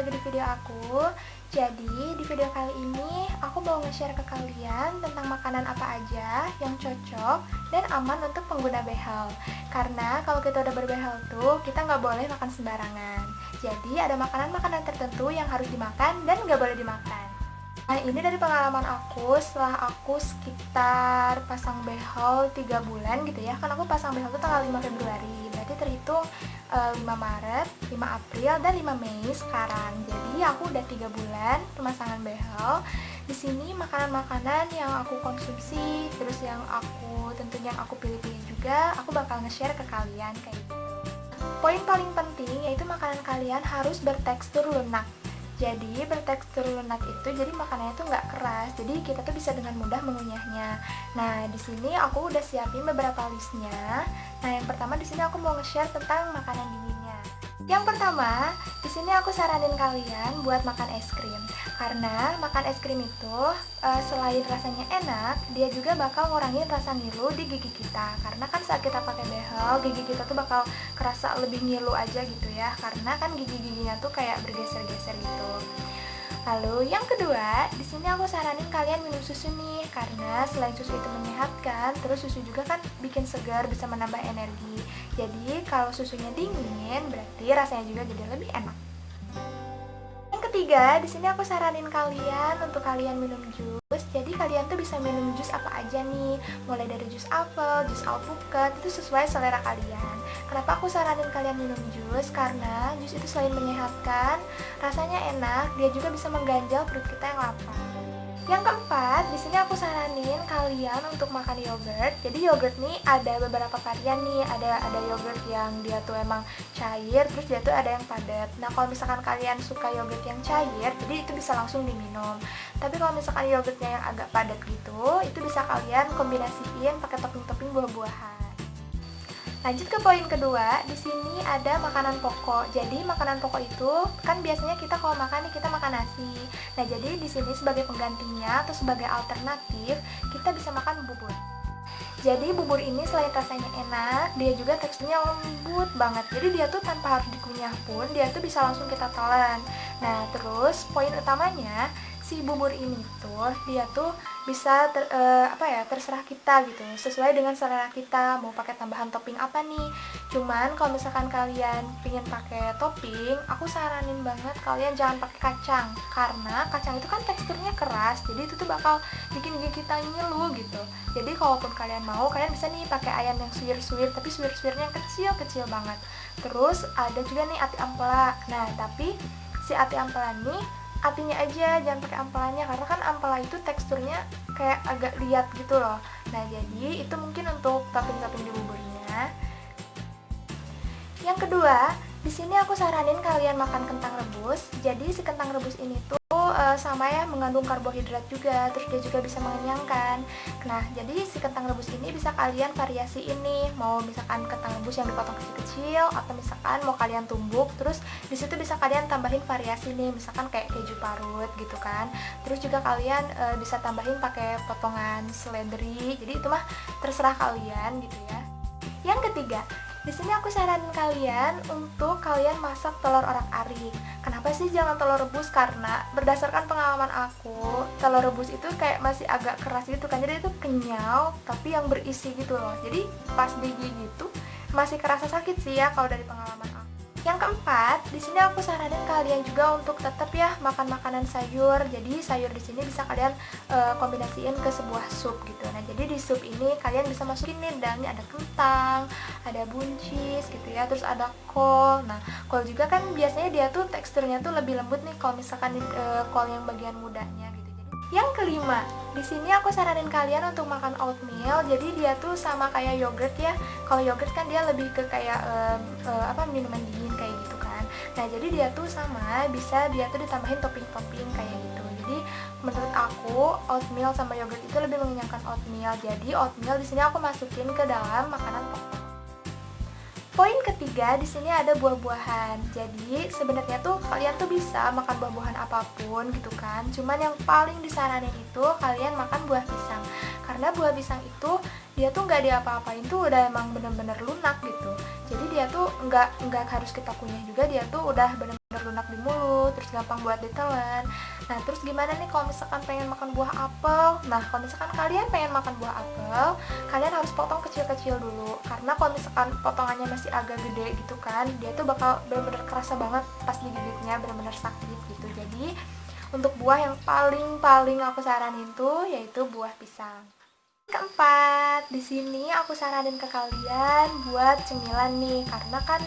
lagi di video aku. Jadi di video kali ini aku mau nge-share ke kalian tentang makanan apa aja yang cocok dan aman untuk pengguna behel. Karena kalau kita udah berbehel tuh, kita nggak boleh makan sembarangan. Jadi ada makanan-makanan tertentu yang harus dimakan dan nggak boleh dimakan. Nah, ini dari pengalaman aku setelah aku sekitar pasang behel 3 bulan gitu ya. Kan aku pasang behel tuh tanggal 5 Februari. Berarti terhitung 5 Maret, 5 April, dan 5 Mei sekarang. Jadi aku udah 3 bulan pemasangan behel. Di sini makanan-makanan yang aku konsumsi, terus yang aku tentunya aku pilih-pilih juga, aku bakal nge-share ke kalian kayak gitu. Poin paling penting yaitu makanan kalian harus bertekstur lunak. Jadi bertekstur lunak itu jadi makanannya tuh nggak keras, jadi kita tuh bisa dengan mudah mengunyahnya. Nah di sini aku udah siapin beberapa listnya. Nah yang pertama di sini aku mau nge-share tentang makanan dinginnya. Yang pertama di sini aku saranin kalian buat makan es krim, karena makan es krim itu selain rasanya enak, dia juga bakal ngurangin rasa ngilu di gigi kita. Karena kan saat kita pakai behel, gigi kita tuh bakal kerasa lebih ngilu aja gitu ya, karena kan gigi-giginya tuh kayak bergeser-geser gitu. Lalu yang kedua, di sini aku saranin kalian minum susu nih, karena selain susu itu menyehatkan, terus susu juga kan bikin segar, bisa menambah energi. Jadi kalau susunya dingin, berarti rasanya juga jadi lebih enak. Yang ketiga, di sini aku saranin kalian untuk kalian minum jus. Jadi kalian tuh bisa minum jus apa aja nih, mulai dari jus apel, jus alpukat, itu sesuai selera kalian. Kenapa aku saranin kalian minum jus? Karena jus itu selain menyehatkan, rasanya enak, dia juga bisa mengganjal perut kita yang lapar. Yang keempat, di sini aku saranin kalian untuk makan yogurt. Jadi yogurt nih ada beberapa varian nih. Ada yogurt yang dia tuh emang cair, terus dia tuh ada yang padat. Nah, kalau misalkan kalian suka yogurt yang cair, jadi itu bisa langsung diminum. Tapi kalau misalkan yogurtnya yang agak padat gitu, itu bisa kalian kombinasiin pakai topping-topping buah-buahan. Lanjut ke poin kedua, di sini ada makanan pokok. Jadi makanan pokok itu kan biasanya kita kalau makan nih kita makan nasi. Nah, jadi di sini sebagai penggantinya atau sebagai alternatif, kita bisa makan bubur. Jadi bubur ini selain rasanya enak, dia juga teksturnya lembut banget. Jadi dia tuh tanpa harus dikunyah pun, dia tuh bisa langsung kita telan. Nah, terus poin utamanya, si bubur ini tuh dia tuh bisa terserah kita gitu, sesuai dengan selera kita mau pakai tambahan topping apa nih. Cuman kalau misalkan kalian pingin pakai topping, aku saranin banget kalian jangan pakai kacang, karena kacang itu kan teksturnya keras, jadi itu tuh bakal bikin gigi kita ngilu gitu. Jadi kalaupun kalian mau, kalian bisa nih pakai ayam yang suwir-suwir, tapi suwir-suwirnya kecil-kecil banget. Terus ada juga nih ati ampela. Nah tapi si ati ampela nih atinya aja, jangan pakai ampelannya, karena kan ampela itu teksturnya kayak agak liat gitu loh. Nah jadi itu mungkin untuk topping-topping di buburnya. Yang kedua, di sini aku saranin kalian makan kentang rebus. Jadi si kentang rebus ini tuh sama ya, mengandung karbohidrat juga, terus dia juga bisa mengenyangkan. Nah, jadi si kentang rebus ini bisa kalian variasi ini, mau misalkan kentang rebus yang dipotong kecil-kecil, atau misalkan mau kalian tumbuk, terus di situ bisa kalian tambahin variasi nih, misalkan kayak keju parut gitu kan. Terus juga kalian bisa tambahin pakai potongan seledri. Jadi itu mah terserah kalian gitu ya. Yang ketiga, di sini aku saranin kalian untuk kalian masak telur orak-arik. Kenapa sih jangan telur rebus? Karena berdasarkan pengalaman aku, telur rebus itu kayak masih agak keras gitu kan. Jadi itu kenyal tapi yang berisi gitu loh. Jadi pas digigit gitu masih kerasa sakit sih ya kalau dari pengalaman aku. Yang keempat, di sini aku saranin kalian juga untuk tetap ya makan makanan sayur. Jadi sayur di sini bisa kalian kombinasiin ke sebuah sup gitu. Nah, jadi di sup ini kalian bisa masukin nih dalamnya ada kentang, ada buncis gitu ya, terus ada kol. Nah, kol juga kan biasanya dia tuh teksturnya tuh lebih lembut nih kalau misalkan kol yang bagian mudanya gitu. Yang kelima, di sini aku saranin kalian untuk makan oatmeal. Jadi dia tuh sama kayak yogurt ya. Kalau yogurt kan dia lebih ke kayak minuman dingin kayak gitu kan. Nah, jadi dia tuh sama, bisa dia tuh ditambahin topping-topping kayak gitu. Jadi menurut aku oatmeal sama yogurt itu lebih mengenyangkan oatmeal. Jadi oatmeal di sini aku masukin ke dalam makanan pokok. Poin ketiga, di sini ada buah-buahan. Jadi sebenarnya tuh kalian tuh bisa makan buah-buahan apapun gitu kan. Cuman yang paling disaranin itu kalian makan buah pisang. Karena buah pisang itu dia tuh nggak diapa-apain tuh udah emang bener-bener lunak gitu. Jadi dia tuh nggak harus kita kunyah juga, dia tuh udah bener lunak di mulut, terus gampang buat ditelan. Nah, terus gimana nih kalau misalkan pengen makan buah apel? Nah, kalau misalkan kalian pengen makan buah apel, kalian harus potong kecil-kecil dulu. Karena kalau misalkan potongannya masih agak gede gitu kan, dia tuh bakal bener-bener kerasa banget pas digigitnya, bener-bener sakit gitu. Jadi, untuk buah yang paling aku saranin tuh yaitu buah pisang. Keempat, di sini aku saranin ke kalian buat cemilan nih, karena kan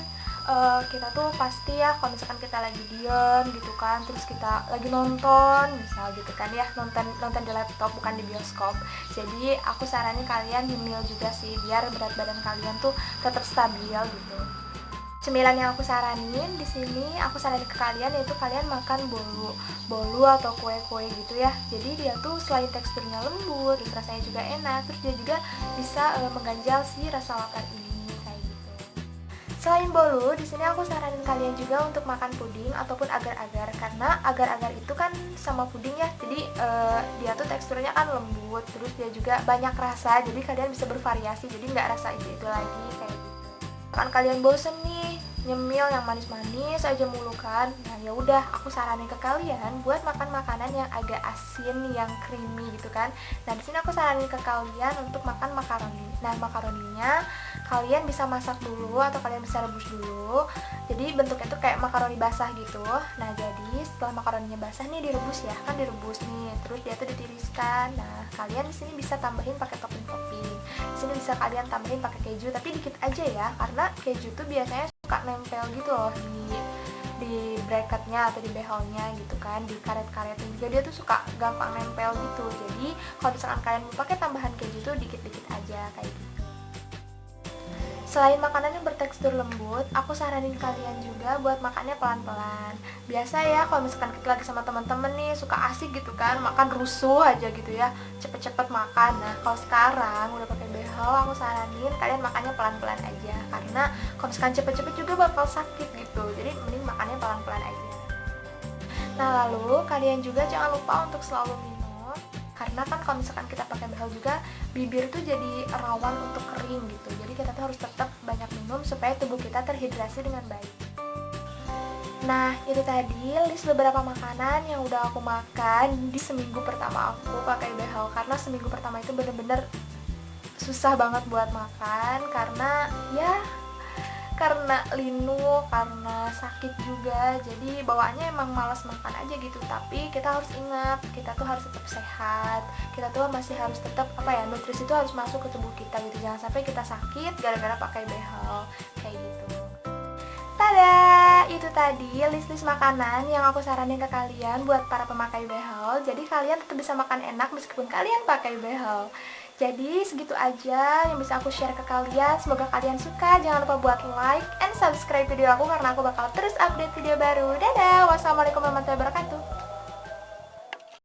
kita tuh pasti ya kalau misalkan kita lagi diem gitu kan, terus kita lagi nonton misal gitu kan ya, nonton di laptop bukan di bioskop. Jadi aku saranin kalian nyemil juga sih biar berat badan kalian tuh tetap stabil gitu. Cemilan yang aku saranin di sini, aku saranin ke kalian yaitu kalian makan bolu atau kue-kue gitu ya. Jadi dia tuh selain teksturnya lembut, terus rasanya juga enak, terus dia juga bisa mengganjal si rasa lapar ini kayak gitu. Selain bolu, di sini aku saranin kalian juga untuk makan puding ataupun agar-agar, karena agar-agar itu kan sama puding ya. Jadi dia tuh teksturnya kan lembut, terus dia juga banyak rasa. Jadi kalian bisa bervariasi, jadi nggak rasa itu lagi kayak gitu. Kan kalian bosen nih nyemil yang manis-manis aja mulu kan, nah ya udah aku saranin ke kalian buat makan makanan yang agak asin, yang creamy gitu kan. Nah di sini aku saranin ke kalian untuk makan makaroni. Nah makaroninya kalian bisa masak dulu atau kalian bisa rebus dulu. Jadi bentuknya tuh kayak makaroni basah gitu. Nah jadi setelah makaroninya basah nih direbus ya, kan direbus nih, terus dia tuh ditiriskan. Nah kalian di sini bisa tambahin pakai topping-topping. Di sini bisa kalian tambahin pakai keju, tapi dikit aja ya, karena keju tuh biasanya suka nempel gitu loh di bracketnya atau di behelnya gitu kan, di karet-karetnya juga dia tuh suka gampang nempel gitu. Jadi kalau misalkan kalian mau pakai tambahan keju tuh dikit-dikit aja kayak gitu. Selain makanan yang bertekstur lembut, aku saranin kalian juga buat makannya pelan-pelan. Biasa ya kalau misalkan kita lagi sama teman-teman nih suka asik gitu kan, makan rusuh aja gitu ya, cepet-cepet makan. Nah kalau sekarang udah pakai behel, aku saranin kalian makannya pelan-pelan aja, karena kalau misalkan cepet-cepet juga bakal sakit gitu. Jadi mending makannya pelan-pelan aja. Nah lalu kalian juga jangan lupa untuk selalu minum, karena kan kalau misalkan kita pakai behel juga bibir tuh jadi rawan untuk kering gitu. Jadi kita tuh harus tetap banyak minum supaya tubuh kita terhidrasi dengan baik. Nah itu tadi list beberapa makanan yang udah aku makan di seminggu pertama aku pakai behel, karena seminggu pertama itu bener-bener susah banget buat makan, karena linu, karena sakit juga, jadi bawaannya emang malas makan aja gitu. Tapi kita harus ingat, kita tuh harus tetap sehat, kita tuh masih harus tetap nutrisi itu harus masuk ke tubuh kita gitu. Jangan sampai kita sakit gara-gara pakai behel kayak gitu. Tada, itu tadi list-list makanan yang aku saranin ke kalian buat para pemakai behel. Jadi kalian tetap bisa makan enak meskipun kalian pakai behel. Jadi segitu aja yang bisa aku share ke kalian. Semoga kalian suka. Jangan lupa buat like and subscribe video aku, karena aku bakal terus update video baru. Dadah, wassalamualaikum warahmatullahi wabarakatuh.